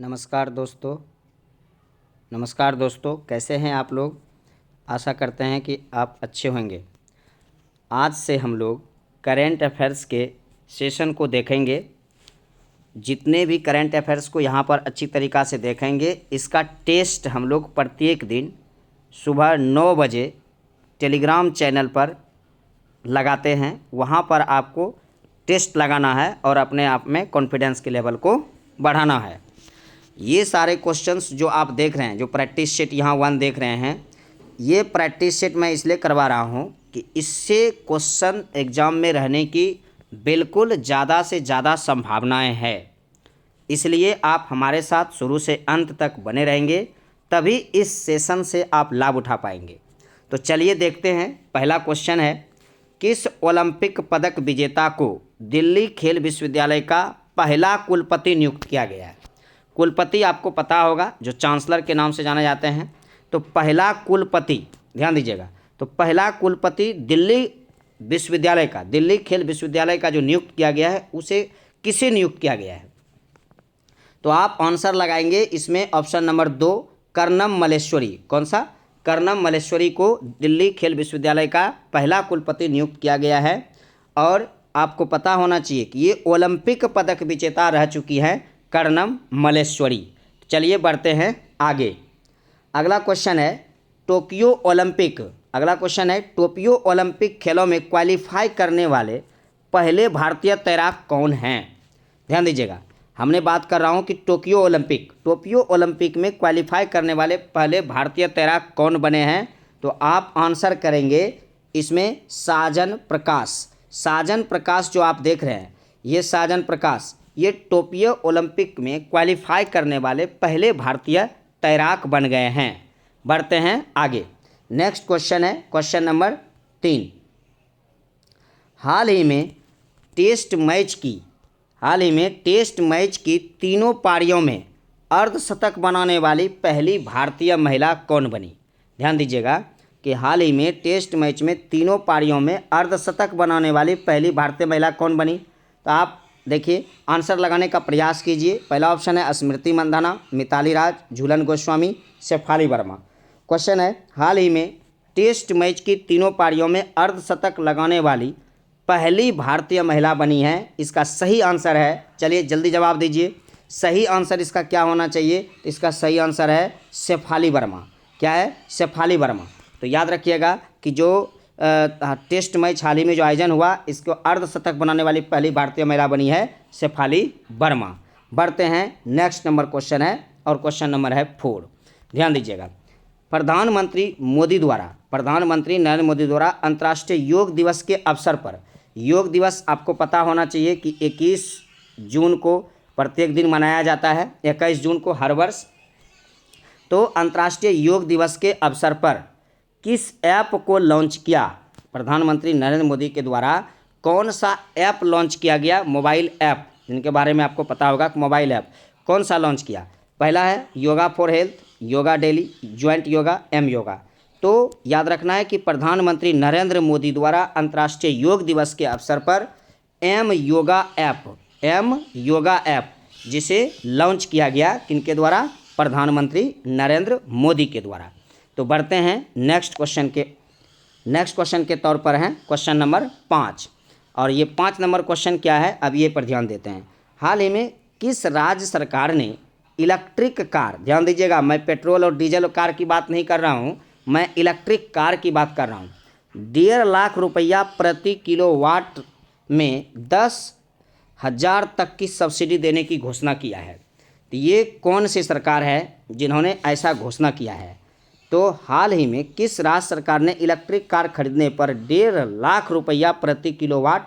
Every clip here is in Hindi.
नमस्कार दोस्तों, कैसे हैं आप लोग। आशा करते हैं कि आप अच्छे होंगे। आज से हम लोग करेंट अफेयर्स के सेशन को देखेंगे। जितने भी करेंट अफेयर्स को यहाँ पर अच्छी तरीक़ा से देखेंगे। इसका टेस्ट हम लोग प्रत्येक दिन सुबह 9 बजे टेलीग्राम चैनल पर लगाते हैं। वहाँ पर आपको टेस्ट लगाना है और अपने आप में कॉन्फिडेंस के लेवल को बढ़ाना है। ये सारे क्वेश्चंस जो आप देख रहे हैं, जो प्रैक्टिस सेट यहाँ 1 देख रहे हैं, ये प्रैक्टिस सेट मैं इसलिए करवा रहा हूँ कि इससे क्वेश्चन एग्ज़ाम में रहने की बिल्कुल ज़्यादा से ज़्यादा संभावनाएं हैं। इसलिए आप हमारे साथ शुरू से अंत तक बने रहेंगे, तभी इस सेशन से आप लाभ उठा पाएंगे। तो चलिए देखते हैं। पहला क्वेश्चन है, किस ओलंपिक पदक विजेता को दिल्ली खेल विश्वविद्यालय का पहला कुलपति नियुक्त किया गया है। कुलपति आपको पता होगा, जो चांसलर के नाम से जाने जाते हैं। तो पहला कुलपति, ध्यान दीजिएगा, तो पहला कुलपति दिल्ली विश्वविद्यालय का, दिल्ली खेल विश्वविद्यालय का जो नियुक्त किया गया है, उसे किसे नियुक्त किया गया है। तो आप आंसर लगाएंगे इसमें ऑप्शन नंबर 2, कर्णम मल्लेश्वरी। कौन सा? कर्णम मल्लेश्वरी को दिल्ली खेल विश्वविद्यालय का पहला कुलपति नियुक्त किया गया है। और आपको पता होना चाहिए कि ये ओलंपिक पदक विजेता रह चुकी है कर्णम मल्लेश्वरी। चलिए बढ़ते हैं आगे। अगला क्वेश्चन है टोक्यो ओलंपिक। अगला क्वेश्चन है टोक्यो ओलंपिक खेलों में क्वालिफाई करने वाले पहले भारतीय तैराक कौन हैं। ध्यान दीजिएगा, हमने बात कर रहा हूं कि टोक्यो ओलंपिक में क्वालिफाई करने वाले पहले भारतीय तैराक कौन बने हैं। तो आप आंसर करेंगे इसमें साजन प्रकाश जो आप देख रहे हैं, ये साजन प्रकाश, ये टोक्यो ओलंपिक में क्वालिफाई करने वाले पहले भारतीय तैराक बन गए हैं। बढ़ते हैं आगे। नेक्स्ट क्वेश्चन है क्वेश्चन नंबर 3। हाल ही में टेस्ट मैच की तीनों पारियों में अर्धशतक बनाने वाली पहली भारतीय महिला कौन बनी। ध्यान दीजिएगा कि हाल ही में टेस्ट मैच में तीनों पारियों में अर्धशतक बनाने वाली पहली भारतीय महिला कौन बनी। तो आप देखिए, आंसर लगाने का प्रयास कीजिए। पहला ऑप्शन है स्मृति मंधाना, मिताली राज, झूलन गोस्वामी, शेफाली वर्मा। क्वेश्चन है, हाल ही में टेस्ट मैच की तीनों पारियों में अर्धशतक लगाने वाली पहली भारतीय महिला बनी है। इसका सही आंसर है, चलिए जल्दी जवाब दीजिए, सही आंसर इसका क्या होना चाहिए। तो इसका सही आंसर है शेफाली वर्मा। क्या है? शेफाली वर्मा। तो याद रखिएगा कि जो टेस्ट मैच हाल ही में जो आयोजन हुआ, इसको अर्धशतक बनाने वाली पहली भारतीय महिला बनी है शेफाली वर्मा। बढ़ते हैं, नेक्स्ट नंबर क्वेश्चन है और क्वेश्चन नंबर है 4। ध्यान दीजिएगा, प्रधानमंत्री नरेंद्र मोदी द्वारा अंतर्राष्ट्रीय योग दिवस के अवसर पर, योग दिवस आपको पता होना चाहिए कि 21 जून को प्रत्येक दिन मनाया जाता है, 21 जून को हर वर्ष। तो अंतर्राष्ट्रीय योग दिवस के अवसर पर किस ऐप को लॉन्च किया। प्रधानमंत्री नरेंद्र मोदी के द्वारा कौन सा ऐप लॉन्च किया गया, मोबाइल ऐप, जिनके बारे में आपको पता होगा कि मोबाइल ऐप कौन सा लॉन्च किया। पहला है yoga for health, yoga daily, joint yoga, M yoga. तो याद रखना है कि प्रधानमंत्री नरेंद्र मोदी द्वारा अंतर्राष्ट्रीय योग दिवस के अवसर पर एम योगा ऐप जिसे लॉन्च किया गया, किनके द्वारा? प्रधानमंत्री नरेंद्र मोदी के द्वारा। तो बढ़ते हैं नेक्स्ट क्वेश्चन के तौर पर है क्वेश्चन नंबर 5। और ये 5 नंबर क्वेश्चन क्या है, अब ये पर ध्यान देते हैं। हाल ही में किस राज्य सरकार ने इलेक्ट्रिक कार, ध्यान दीजिएगा, मैं पेट्रोल और डीजल कार की बात नहीं कर रहा हूँ, मैं इलेक्ट्रिक कार की बात कर रहा हूँ, 1.5 लाख रुपया प्रति किलोवाट में 10,000 तक की सब्सिडी देने की घोषणा किया है। तो ये कौन सी सरकार है जिन्होंने ऐसा घोषणा किया है। तो हाल ही में किस राज्य सरकार ने इलेक्ट्रिक कार खरीदने पर 1.5 लाख रुपया प्रति किलोवाट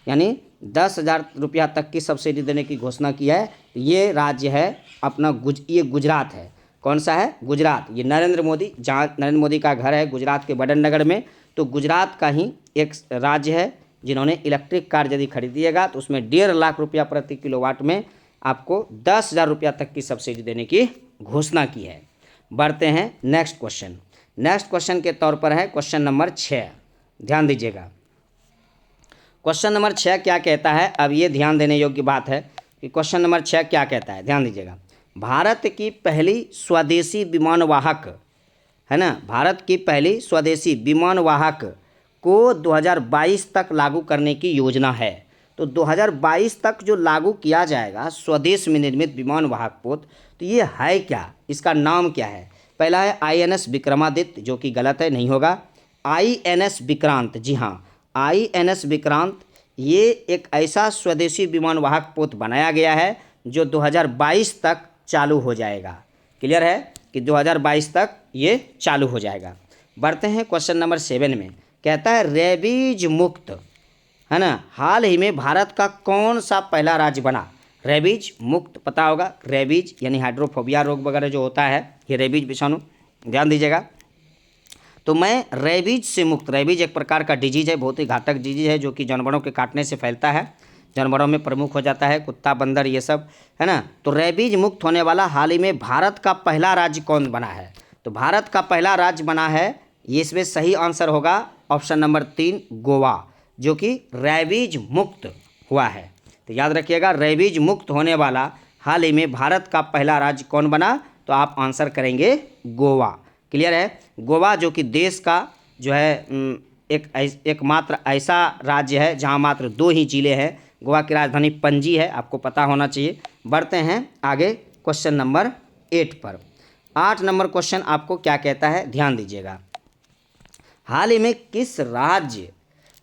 यानी 10,000 रुपया तक की सब्सिडी देने की घोषणा की है। ये राज्य है अपना ये गुजरात है। कौन सा है? गुजरात। ये नरेंद्र मोदी, जहाँ नरेंद्र मोदी का घर है गुजरात के बड़न नगर में, तो गुजरात का ही एक राज्य है जिन्होंने इलेक्ट्रिक कार यदि खरीदिएगा तो उसमें 1.5 लाख रुपया प्रति किलोवाट में आपको 10,000 रुपया तक की सब्सिडी देने की घोषणा की है। बढ़ते हैं नेक्स्ट क्वेश्चन के तौर पर है क्वेश्चन नंबर 6। ध्यान दीजिएगा, क्वेश्चन नंबर 6 क्या कहता है। अब ये ध्यान देने योग्य बात है कि क्वेश्चन नंबर 6 क्या कहता है। ध्यान दीजिएगा, भारत की पहली स्वदेशी विमान वाहक, है ना, भारत की पहली स्वदेशी विमान वाहक को 2022 तक लागू करने की योजना है। तो 2022 तक जो लागू किया जाएगा स्वदेश में निर्मित विमान वाहक पोत, तो ये है क्या, इसका नाम क्या है? पहला है INS विक्रमादित्य, जो कि गलत है, नहीं होगा। INS विक्रांत, जी हाँ, INS विक्रांत ये एक ऐसा स्वदेशी विमान वाहक पोत बनाया गया है जो 2022 तक चालू हो जाएगा। क्लियर है कि 2022 तक ये चालू हो जाएगा। बढ़ते हैं क्वेश्चन नंबर 7 में। कहता है रेबीज मुक्त, है ना, हाल ही में भारत का कौन सा पहला राज्य बना? रेबीज मुक्त पता होगा, रेबीज यानी हाइड्रोफोबिया रोग वगैरह जो होता है, ये रेबीज विषाणु, ध्यान दीजिएगा। तो मैं रेबीज से मुक्त, रेबीज एक प्रकार का डिजीज है, बहुत ही घातक डिजीज है, जो कि जानवरों के काटने से फैलता है, जानवरों में प्रमुख हो जाता है, कुत्ता, बंदर, ये सब, है ना। तो रेबीज मुक्त होने वाला हाल ही में भारत का पहला राज्य कौन बना है? तो भारत का पहला राज्य बना है, ये इसमें सही आंसर होगा ऑप्शन नंबर 3 गोवा, जो कि रेबीज मुक्त हुआ है। तो याद रखिएगा, रेबीज मुक्त होने वाला हाल ही में भारत का पहला राज्य कौन बना? तो आप आंसर करेंगे गोवा। क्लियर है? गोवा जो कि देश का जो है एकमात्र ऐसा राज्य है जहां मात्र 2 ही जिले हैं। गोवा की राजधानी पणजी है, आपको पता होना चाहिए। बढ़ते हैं आगे क्वेश्चन नंबर 8 पर। 8 नंबर क्वेश्चन आपको क्या कहता है, ध्यान दीजिएगा। हाल ही में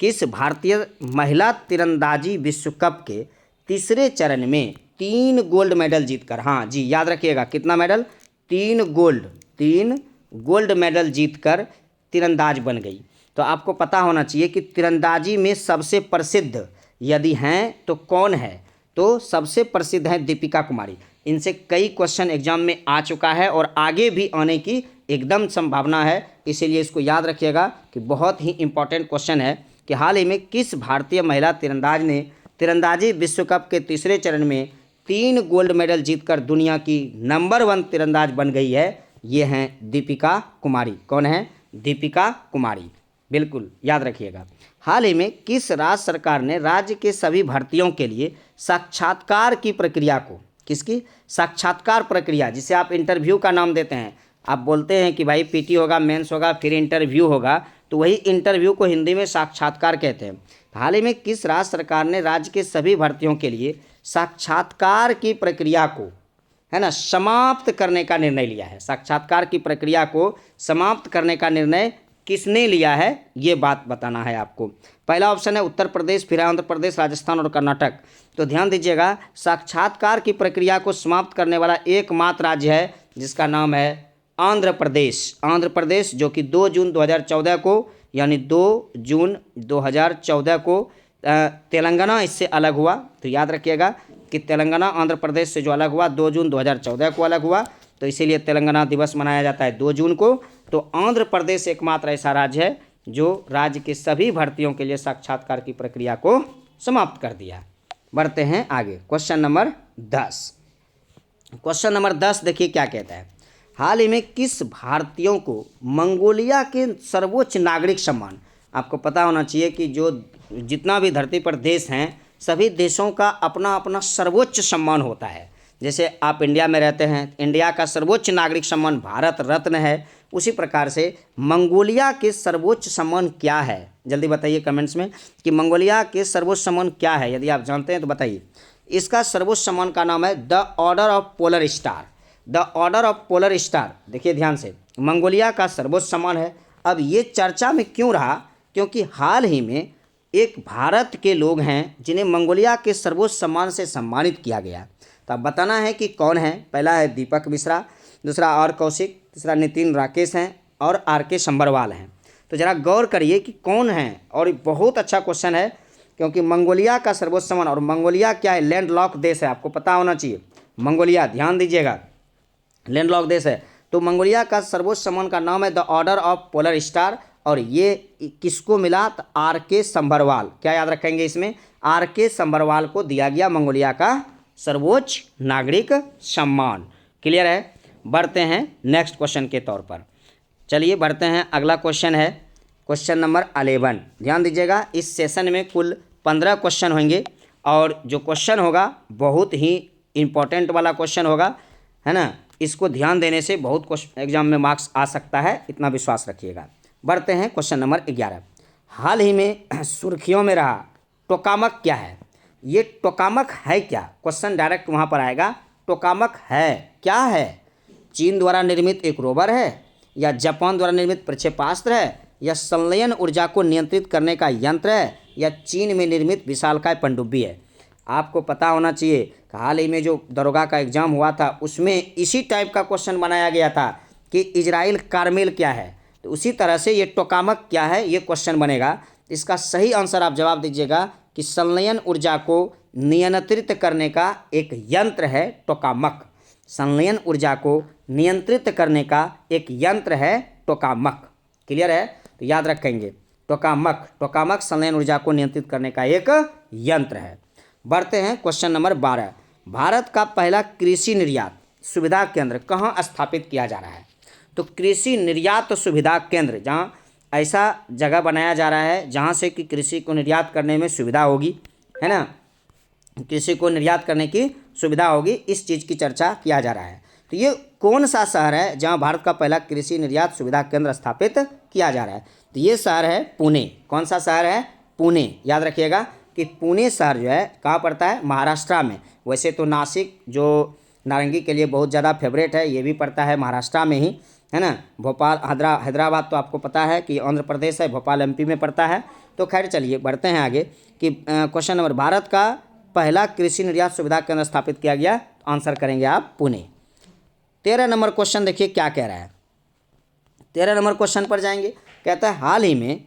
किस भारतीय महिला तीरंदाजी विश्व कप के तीसरे चरण में 3 गोल्ड मेडल जीतकर, हाँ जी याद रखिएगा, कितना मेडल? 3 गोल्ड मेडल जीतकर तीरंदाज बन गई। तो आपको पता होना चाहिए कि तीरंदाजी में सबसे प्रसिद्ध यदि हैं तो कौन है? तो सबसे प्रसिद्ध है दीपिका कुमारी। इनसे कई क्वेश्चन एग्जाम में आ चुका है और आगे भी आने की एकदम संभावना है, इसीलिए इसको याद रखिएगा कि बहुत ही इंपॉर्टेंट क्वेश्चन है कि हाल ही में किस भारतीय महिला तीरंदाज ने तीरंदाजी विश्व कप के तीसरे चरण में 3 गोल्ड मेडल जीतकर दुनिया की नंबर 1 तीरंदाज बन गई है? ये हैं दीपिका कुमारी। कौन है? दीपिका कुमारी, बिल्कुल याद रखिएगा। हाल ही में किस राज्य सरकार ने राज्य के सभी भर्तियों के लिए साक्षात्कार की प्रक्रिया को, किसकी? साक्षात्कार प्रक्रिया, जिसे आप इंटरव्यू का नाम देते हैं। आप बोलते हैं कि भाई PT होगा, मेंस होगा, फिर इंटरव्यू होगा, तो वही इंटरव्यू को हिंदी में साक्षात्कार कहते हैं। हाल ही में किस राज्य सरकार ने राज्य के सभी भर्तियों के लिए साक्षात्कार की प्रक्रिया को, है ना, समाप्त करने का निर्णय लिया है? साक्षात्कार की प्रक्रिया को समाप्त करने का निर्णय किसने लिया है, ये बात बताना है आपको। पहला ऑप्शन है उत्तर प्रदेश, फिर आंध्र प्रदेश, राजस्थान और कर्नाटक। तो ध्यान दीजिएगा, साक्षात्कार की प्रक्रिया को समाप्त करने वाला एकमात्र राज्य है जिसका नाम है आंध्र प्रदेश। आंध्र प्रदेश जो कि 2 जून 2014 को, यानी 2 जून 2014 को तेलंगाना इससे अलग हुआ। तो याद रखिएगा कि तेलंगाना आंध्र प्रदेश से जो अलग हुआ 2 जून 2014 को अलग हुआ, तो इसीलिए तेलंगाना दिवस मनाया जाता है 2 जून को। तो आंध्र प्रदेश एकमात्र ऐसा राज्य है जो राज्य के सभी भर्तियों के लिए साक्षात्कार की प्रक्रिया को समाप्त कर दिया। बढ़ते हैं आगे क्वेश्चन नंबर 10। क्वेश्चन नंबर 10 देखिए क्या कहता है। हाल ही में किस भारतीयों को मंगोलिया के सर्वोच्च नागरिक सम्मान, आपको पता होना चाहिए कि जो जितना भी धरती पर देश हैं सभी देशों का अपना अपना सर्वोच्च सम्मान होता है। जैसे आप इंडिया में रहते हैं, इंडिया का सर्वोच्च नागरिक सम्मान भारत रत्न है, उसी प्रकार से मंगोलिया के सर्वोच्च सम्मान क्या है? जल्दी बताइए कमेंट्स में कि मंगोलिया के सर्वोच्च सम्मान क्या है, यदि आप जानते हैं तो बताइए। इसका सर्वोच्च सम्मान का नाम है the order of polar star. The order of polar star, देखिए ध्यान से, मंगोलिया का सर्वोच्च सम्मान है। अब ये चर्चा में क्यों रहा? क्योंकि हाल ही में एक भारत के लोग हैं जिन्हें मंगोलिया के सर्वोच्च सम्मान से सम्मानित किया गया। तो अब बताना है कि कौन है। पहला है दीपक मिश्रा, दूसरा आर कौशिक, तीसरा नितिन राकेश हैं और RK संबरवाल हैं। तो ज़रा गौर करिए कि कौन है, और बहुत अच्छा क्वेश्चन है क्योंकि मंगोलिया का सर्वोच्च सम्मान, और मंगोलिया क्या है? लैंडलॉक देश है, आपको पता होना चाहिए। मंगोलिया, ध्यान दीजिएगा, लैंडलॉक देश है। तो मंगोलिया का सर्वोच्च सम्मान का नाम है the order of polar star, और ये किसको मिला? तो RK संबरवाल। क्या याद रखेंगे इसमें? RK संबरवाल को दिया गया मंगोलिया का सर्वोच्च नागरिक सम्मान। क्लियर है? बढ़ते हैं नेक्स्ट क्वेश्चन के तौर पर। चलिए बढ़ते हैं, अगला क्वेश्चन है क्वेश्चन नंबर 11। ध्यान दीजिएगा, इस सेशन में कुल 15 क्वेश्चन होंगे और जो क्वेश्चन होगा बहुत ही इम्पोर्टेंट वाला क्वेश्चन होगा। है ना। इसको ध्यान देने से बहुत क्वेश्चन एग्जाम में मार्क्स आ सकता है, इतना विश्वास रखिएगा। बढ़ते हैं क्वेश्चन नंबर 11। हाल ही में सुर्खियों में रहा टोकामक क्या है? ये टोकामक है क्या? क्वेश्चन डायरेक्ट वहाँ पर आएगा, टोकामक है क्या है? चीन द्वारा निर्मित एक रोवर है, या जापान द्वारा निर्मित प्रक्षेपास्त्र है, या संलयन ऊर्जा को नियंत्रित करने का यंत्र है, या चीन में निर्मित विशालकाय पनडुब्बी है? आपको पता होना चाहिए कि हाल ही में जो दरोगा का एग्जाम हुआ था उसमें इसी टाइप का क्वेश्चन बनाया गया था कि इजराइल कार्मेल क्या है। तो उसी तरह से ये टोकामक क्या है ये क्वेश्चन बनेगा। इसका सही आंसर आप जवाब दीजिएगा कि संलयन ऊर्जा को नियंत्रित करने का एक यंत्र है टोकामक। संलयन ऊर्जा को नियंत्रित करने का एक यंत्र है टोकामक। क्लियर है? तो याद रखेंगे टोकामक संलयन ऊर्जा को नियंत्रित करने का एक यंत्र है। बढ़ते हैं क्वेश्चन नंबर 12। भारत का पहला कृषि निर्यात सुविधा केंद्र कहाँ स्थापित किया जा रहा है? तो कृषि निर्यात सुविधा केंद्र, जहाँ ऐसा जगह बनाया जा रहा है जहाँ से कि कृषि को निर्यात करने में सुविधा होगी, है ना, कृषि को निर्यात करने की सुविधा होगी, इस चीज़ की चर्चा किया जा रहा है। तो ये कौन सा शहर है जहाँ भारत का पहला कृषि निर्यात सुविधा केंद्र स्थापित किया जा रहा है? तो ये शहर है पुणे। कौन सा शहर है? पुणे। याद रखिएगा कि पुणे शहर जो है कहाँ पड़ता है? महाराष्ट्र में। वैसे तो नासिक जो नारंगी के लिए बहुत ज़्यादा फेवरेट है, ये भी पड़ता है महाराष्ट्र में ही, है ना। भोपाल हैदराबाद तो आपको पता है कि आंध्र प्रदेश है, भोपाल एमपी में पड़ता है। तो खैर चलिए बढ़ते हैं आगे कि क्वेश्चन नंबर, भारत का पहला कृषि निर्यात सुविधा केंद्र स्थापित किया गया, तो आंसर करेंगे आप पुणे। 13 नंबर क्वेश्चन देखिए क्या कह रहा है। 13 नंबर क्वेश्चन पर जाएंगे। कहता है हाल ही में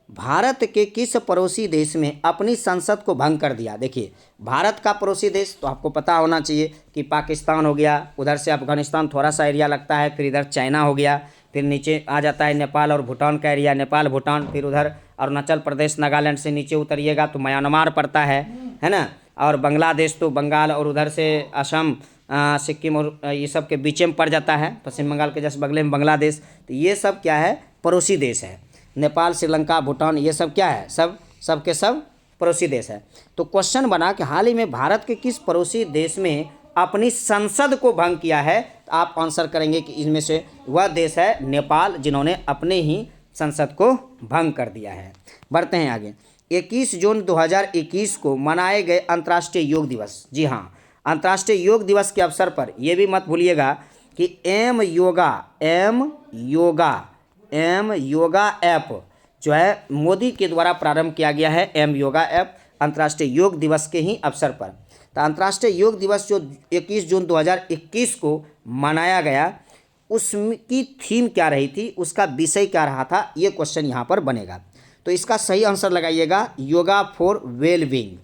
भारत के किस पड़ोसी देश में अपनी संसद को भंग कर दिया? देखिए भारत का पड़ोसी देश तो आपको पता होना चाहिए कि पाकिस्तान हो गया, उधर से अफगानिस्तान थोड़ा सा एरिया लगता है, फिर इधर चाइना हो गया, फिर नीचे आ जाता है नेपाल और भूटान का एरिया, नेपाल भूटान, फिर उधर अरुणाचल प्रदेश नागालैंड से नीचे उतरिएगा तो म्यांमार पड़ता है ना। और बांग्लादेश तो बंगाल और उधर से असम सिक्किम और ये सब के बीच में पड़ जाता है, पश्चिम बंगाल के जस्ट बगले में बांग्लादेश। तो ये सब क्या है? पड़ोसी देश है। नेपाल, श्रीलंका, भूटान, ये सब क्या है? सब के सब पड़ोसी देश है। तो क्वेश्चन बना कि हाल ही में भारत के किस पड़ोसी देश में अपनी संसद को भंग किया है? तो आप आंसर करेंगे कि इनमें से वह देश है नेपाल, जिन्होंने अपने ही संसद को भंग कर दिया है। बढ़ते हैं आगे। 21 जून 2021 को मनाए गए अंतर्राष्ट्रीय योग दिवस। जी हाँ, अंतर्राष्ट्रीय योग दिवस के अवसर पर यह भी मत भूलिएगा कि एम योगा ऐप जो है मोदी के द्वारा प्रारंभ किया गया है। एम योगा ऐप अंतर्राष्ट्रीय योग दिवस के ही अवसर पर। तो अंतर्राष्ट्रीय योग दिवस जो 21 जून 2021 को मनाया गया, उसकी थीम क्या रही थी, उसका विषय क्या रहा था, ये क्वेश्चन यहाँ पर बनेगा। तो इसका सही आंसर लगाइएगा yoga for wellbeing.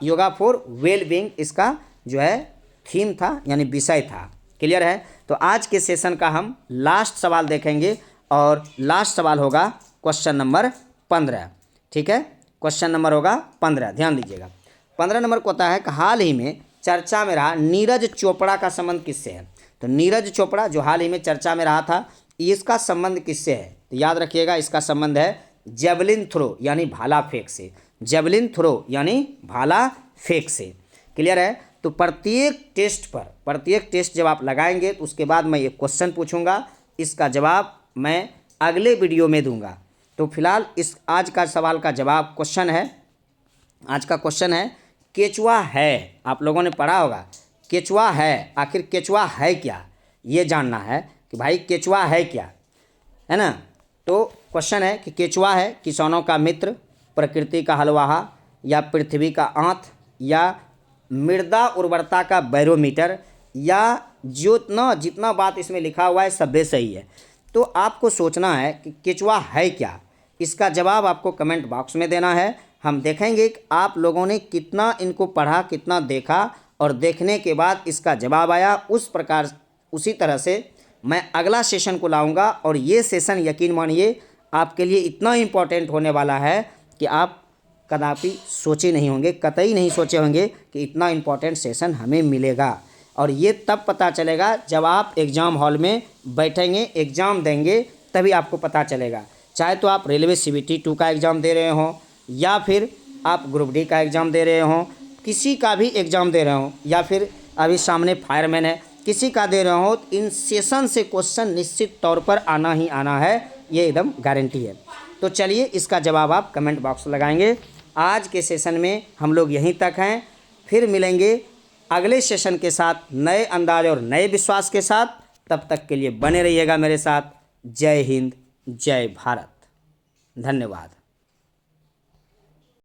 Yoga for wellbeing इसका जो है थीम था, यानी विषय था। क्लियर है? तो आज के सेशन का हम लास्ट सवाल देखेंगे और लास्ट सवाल होगा क्वेश्चन नंबर 15। ठीक है, क्वेश्चन नंबर होगा 15, ध्यान दीजिएगा। 15 नंबर को होता है कि हाल ही में चर्चा में रहा नीरज चोपड़ा का संबंध किससे है? तो नीरज चोपड़ा जो हाल ही में चर्चा में रहा था, इसका संबंध किससे है? तो याद रखिएगा इसका संबंध है जेवलिन थ्रो यानी भाला फेंक से। जेवलिन थ्रो यानी भाला फेंक से। क्लियर है? तो प्रत्येक टेस्ट जब आप लगाएंगे तो उसके बाद मैं ये क्वेश्चन पूछूंगा, इसका जवाब मैं अगले वीडियो में दूंगा। तो फिलहाल इस आज का सवाल का जवाब क्वेश्चन है, आज का क्वेश्चन है केचुआ है। आप लोगों ने पढ़ा होगा केचुआ है, आखिर केचुआ है क्या, ये जानना है कि भाई केचुआ है क्या, है ना। तो क्वेश्चन है कि केचुआ है किसानों का मित्र, प्रकृति का हलवाहा, या पृथ्वी का आंत, या मृदा उर्वरता का बैरोमीटर, या जितना बात इसमें लिखा हुआ है सब सही है। तो आपको सोचना है कि केचुआ है क्या, इसका जवाब आपको कमेंट बॉक्स में देना है। हम देखेंगे कि आप लोगों ने कितना इनको पढ़ा, कितना देखा, और देखने के बाद इसका जवाब आया। उसी तरह से मैं अगला सेशन को लाऊंगा, और ये सेशन यकीन मानिए आपके लिए इतना इम्पोर्टेंट होने वाला है कि आप कदापि सोचे नहीं होंगे, कतई नहीं सोचे होंगे कि इतना इम्पोर्टेंट सेशन हमें मिलेगा। और ये तब पता चलेगा जब आप एग्ज़ाम हॉल में बैठेंगे, एग्ज़ाम देंगे, तभी आपको पता चलेगा। चाहे तो आप रेलवे CBT 2 का एग्ज़ाम दे रहे हों, या फिर आप ग्रुप D का एग्ज़ाम दे रहे हों, किसी का भी एग्ज़ाम दे रहे हों, या फिर अभी सामने फायरमैन है, किसी का दे रहा हो तो इन सेशन से क्वेश्चन निश्चित तौर पर आना ही आना है, ये एकदम गारंटी है। तो चलिए इसका जवाब आप कमेंट बॉक्स लगाएंगे। आज के सेशन में हम लोग यहीं तक हैं, फिर मिलेंगे अगले सेशन के साथ नए अंदाज और नए विश्वास के साथ। तब तक के लिए बने रहिएगा मेरे साथ। जय हिंद, जय भारत, धन्यवाद।